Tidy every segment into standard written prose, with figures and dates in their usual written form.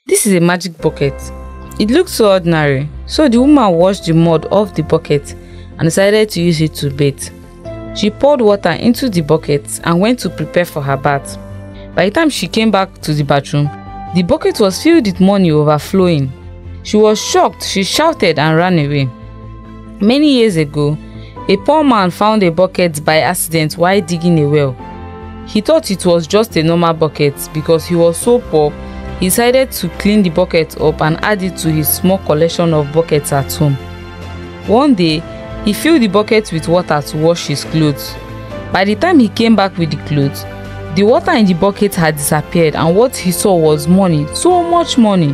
This is a magic bucket. It looked so ordinary, so the woman washed the mud off the bucket and decided to use it to bathe. She poured water into the bucket and went to prepare for her bath. By the time she came back to the bathroom, the bucket was filled with money overflowing. She was shocked, she shouted and ran away. Many years ago, a poor man found a bucket by accident while digging a well. He thought it was just a normal bucket because he was so poor. He decided to clean the bucket up and add it to his small collection of buckets at home. One day, he filled the bucket with water to wash his clothes. By the time he came back with the clothes, the water in the bucket had disappeared and what he saw was money, so much money.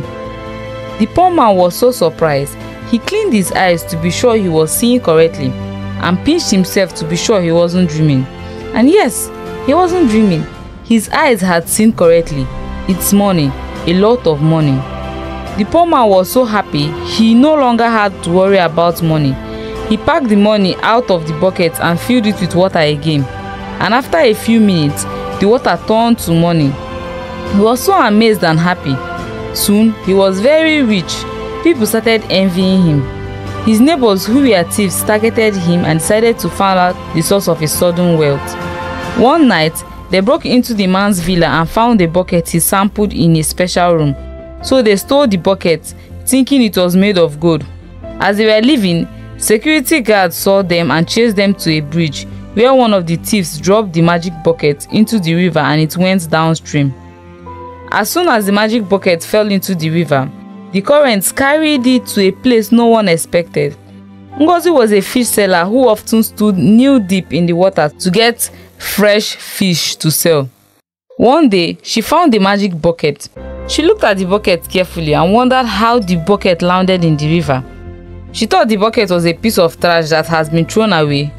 The poor man was so surprised. He cleaned his eyes to be sure he was seeing correctly and pinched himself to be sure he wasn't dreaming. And yes, he wasn't dreaming. His eyes had seen correctly. It's money. A lot of money. The poor man was so happy he no longer had to worry about money. He packed the money out of the bucket and filled it with water again. And after a few minutes, the water turned to money. He was so amazed and happy. Soon, he was very rich. People started envying him. His neighbors who were thieves targeted him and decided to find out the source of his sudden wealth. One night, they broke into the man's villa and found a bucket he sampled in a special room. So they stole the bucket, thinking it was made of gold. As they were leaving, security guards saw them and chased them to a bridge, where one of the thieves dropped the magic bucket into the river and it went downstream. As soon as the magic bucket fell into the river, the currents carried it to a place no one expected. Ngozi was a fish seller who often stood knee deep in the water to get fresh fish to sell. One day, she found the magic bucket. She looked at the bucket carefully and wondered how the bucket landed in the river. She thought the bucket was a piece of trash that has been thrown away,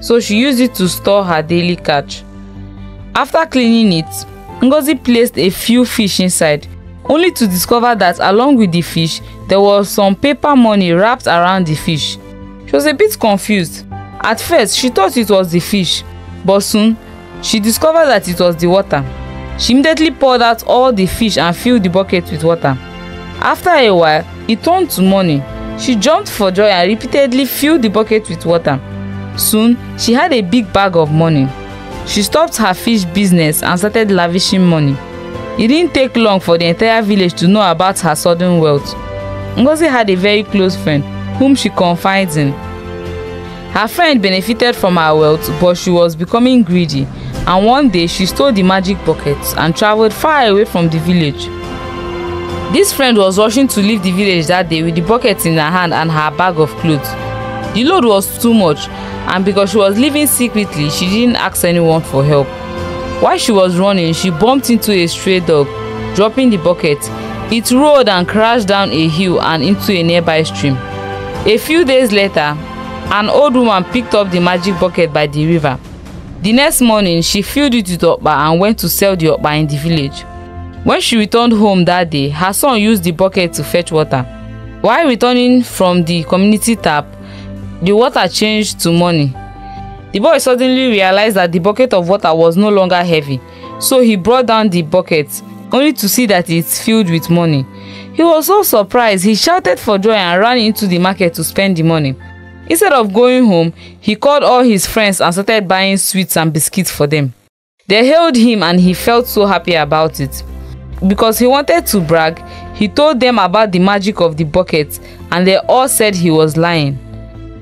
so she used it to store her daily catch. After cleaning it, Ngozi placed a few fish inside, only to discover that along with the fish, there was some paper money wrapped around the fish. She was a bit confused. At first, she thought it was the fish, but soon, she discovered that it was the water. She immediately poured out all the fish and filled the bucket with water. After a while, it turned to money. She jumped for joy and repeatedly filled the bucket with water. Soon, she had a big bag of money. She stopped her fish business and started lavishing money. It didn't take long for the entire village to know about her sudden wealth. Ngozi had a very close friend whom she confided in. Her friend benefited from her wealth, but she was becoming greedy, and one day she stole the magic buckets and traveled far away from the village. This friend was rushing to leave the village that day with the bucket in her hand and her bag of clothes. The load was too much, and because she was living secretly, she didn't ask anyone for help. While she was running, she bumped into a stray dog. Dropping the bucket, it rolled and crashed down a hill and into a nearby stream. A few days later, an old woman picked up the magic bucket by the river. The next morning, she filled it with okpa and went to sell the okpa in the village. When she returned home that day, her son used the bucket to fetch water. While returning from the community tap, the water changed to money. The boy suddenly realized that the bucket of water was no longer heavy, so he brought down the bucket, only to see that it's filled with money. He was so surprised, he shouted for joy and ran into the market to spend the money. Instead of going home, he called all his friends and started buying sweets and biscuits for them. They hailed him and he felt so happy about it. Because he wanted to brag, he told them about the magic of the bucket and they all said he was lying.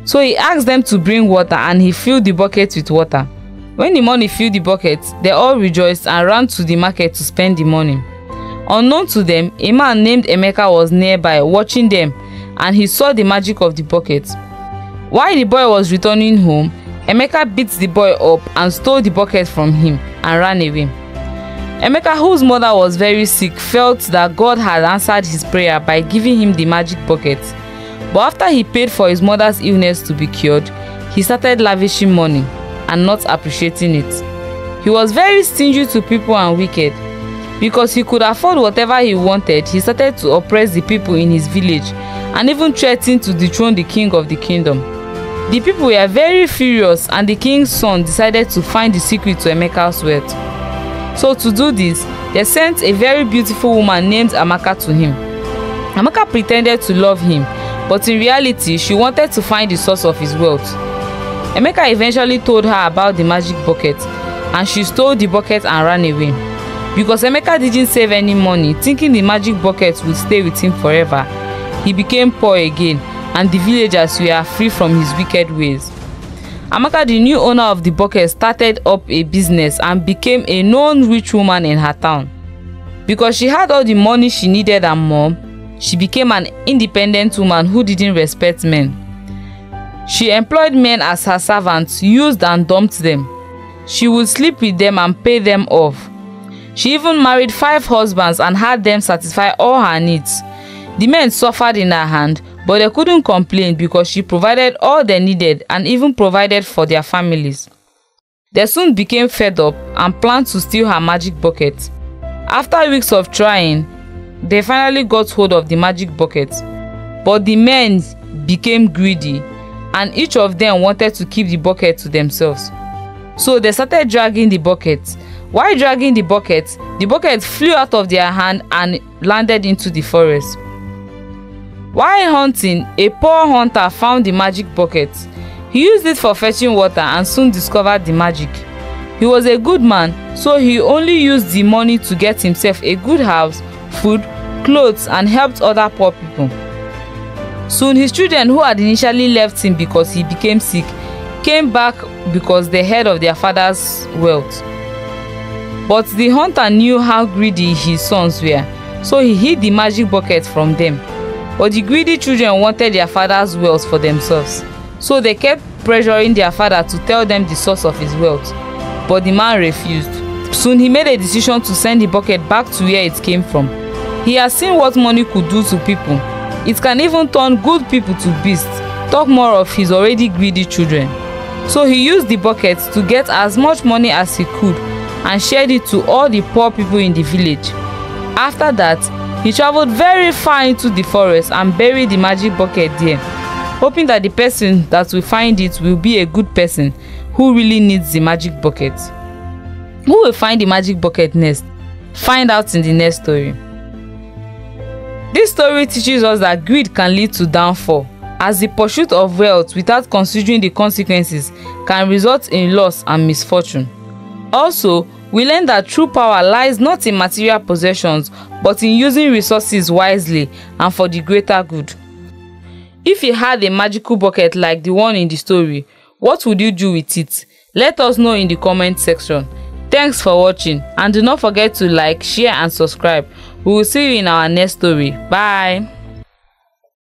So he asked them to bring water and he filled the bucket with water. When the money filled the bucket, they all rejoiced and ran to the market to spend the money. Unknown to them, a man named Emeka was nearby watching them and he saw the magic of the bucket. While the boy was returning home, Emeka beat the boy up and stole the bucket from him and ran away. Emeka, whose mother was very sick, felt that God had answered his prayer by giving him the magic bucket. But after he paid for his mother's illness to be cured, he started lavishing money and not appreciating it. He was very stingy to people and wicked. Because he could afford whatever he wanted, he started to oppress the people in his village and even threatened to dethrone the king of the kingdom. The people were very furious and the king's son decided to find the secret to Emeka's wealth. So to do this, they sent a very beautiful woman named Amaka to him. Amaka pretended to love him, but in reality, she wanted to find the source of his wealth. Emeka eventually told her about the magic bucket, and she stole the bucket and ran away. Because Emeka didn't save any money, thinking the magic bucket would stay with him forever, he became poor again, and the villagers were free from his wicked ways. Amaka, the new owner of the bucket, started up a business and became a known rich woman in her town. Because she had all the money she needed and more, she became an independent woman who didn't respect men. She employed men as her servants, used and dumped them. She would sleep with them and pay them off. She even married 5 husbands and had them satisfy all her needs. The men suffered in her hand, but they couldn't complain because she provided all they needed and even provided for their families. They soon became fed up and planned to steal her magic bucket. After weeks of trying, they finally got hold of the magic bucket. But the men became greedy, and each of them wanted to keep the bucket to themselves. So they started dragging the bucket. While dragging the bucket flew out of their hand and landed into the forest. While hunting, a poor hunter found the magic bucket. He used it for fetching water and soon discovered the magic. He was a good man, so he only used the money to get himself a good house, food, clothes, and helped other poor people. Soon his children, who had initially left him because he became sick, came back because they heard of their father's wealth. But the hunter knew how greedy his sons were, so he hid the magic bucket from them. But the greedy children wanted their father's wealth for themselves, so they kept pressuring their father to tell them the source of his wealth. But the man refused. Soon he made a decision to send the bucket back to where it came from. He has seen what money could do to people. It can even turn good people to beasts. Talk more of his already greedy children. So he used the bucket to get as much money as he could and shared it to all the poor people in the village. After that, he traveled very far into the forest and buried the magic bucket there, hoping that the person that will find it will be a good person who really needs the magic bucket. Who will find the magic bucket next? Find out in the next story. This story teaches us that greed can lead to downfall, as the pursuit of wealth without considering the consequences can result in loss and misfortune. Also, we learn that true power lies not in material possessions, but in using resources wisely and for the greater good. If you had a magical bucket like the one in the story, what would you do with it? Let us know in the comment section. Thanks for watching, and do not forget to like, share and subscribe. We will see you in our next story. Bye.